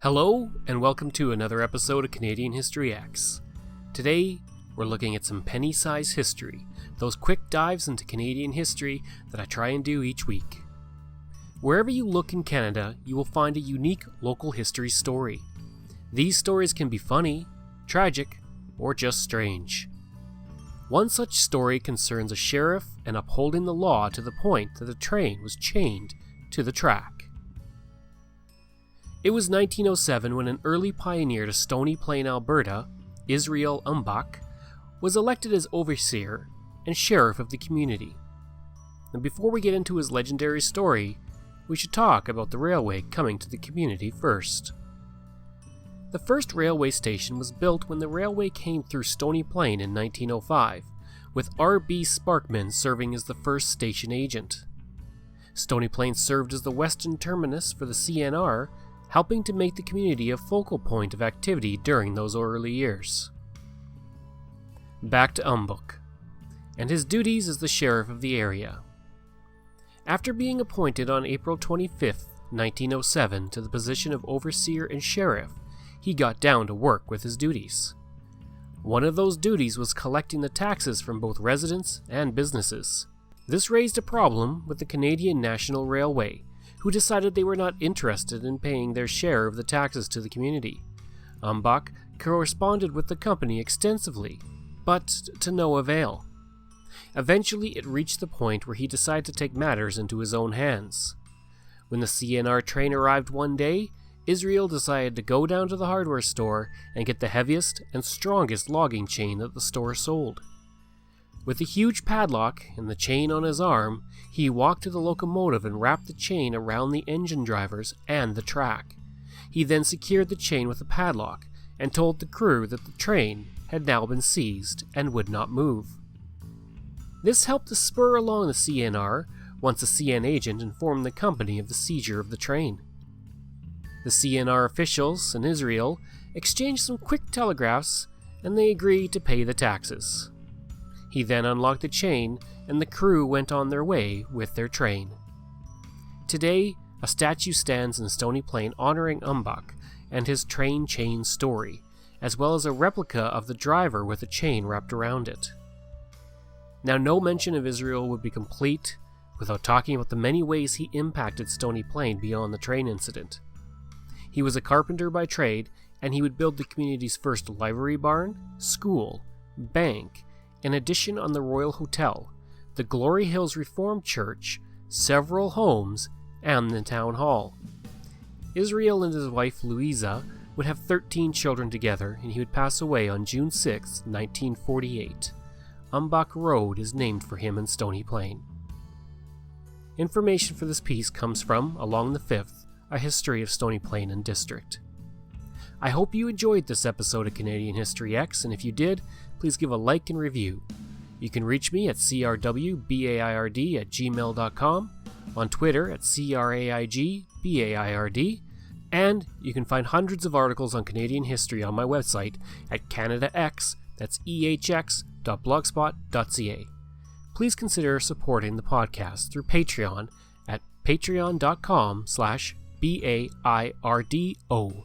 Hello, and welcome to another episode of Canadian History Ehx. Today, we're looking at some penny-size history, those quick dives into Canadian history that I try and do each week. Wherever you look in Canada, you will find a unique local history story. These stories can be funny, tragic, or just strange. One such story concerns a sheriff and upholding the law to the point that a train was chained to the track. It was 1907 when an early pioneer to Stony Plain, Alberta, Israel Umbach, was elected as overseer and sheriff of the community. And before we get into his legendary story, we should talk about the railway coming to the community first. The first railway station was built when the railway came through Stony Plain in 1905, with R.B. Sparkman serving as the first station agent. Stony Plain served as the western terminus for the CNR, helping to make the community a focal point of activity during those early years. Back to Umbach, and his duties as the sheriff of the area. After being appointed on April 25, 1907 to the position of overseer and sheriff, he got down to work with his duties. One of those duties was collecting the taxes from both residents and businesses. This raised a problem with the Canadian National Railway, who decided they were not interested in paying their share of the taxes to the community. Umbach corresponded with the company extensively, but to no avail. Eventually, it reached the point where he decided to take matters into his own hands. When the CNR train arrived one day, Israel decided to go down to the hardware store and get the heaviest and strongest logging chain that the store sold. With a huge padlock and the chain on his arm, he walked to the locomotive and wrapped the chain around the engine drivers and the track. He then secured the chain with a padlock and told the crew that the train had now been seized and would not move. This helped to spur along the CNR once a CN agent informed the company of the seizure of the train. The CNR officials and Israel exchanged some quick telegraphs and they agreed to pay the taxes. He then unlocked the chain, and the crew went on their way with their train. Today, a statue stands in Stony Plain honoring Umbach and his train chain story, as well as a replica of the driver with a chain wrapped around it. Now, no mention of Israel would be complete without talking about the many ways he impacted Stony Plain beyond the train incident. He was a carpenter by trade, and he would build the community's first livery barn, school, bank, an addition on the Royal Hotel, the Glory Hills Reformed Church, several homes, and the town hall. Israel and his wife Louisa would have 13 children together, and he would pass away on June 6, 1948. Umbach Road is named for him in Stony Plain. Information for this piece comes from Along the Fifth, A History of Stony Plain and District. I hope you enjoyed this episode of Canadian History Ehx, and if you did, please give a like and review. You can reach me at crwbaird@gmail.com, on Twitter at craigbaiard, and you can find hundreds of articles on Canadian history on my website at CanadaEhx, that's ehx.blogspot.ca. Please consider supporting the podcast through Patreon at patreon.com/BAIRDO.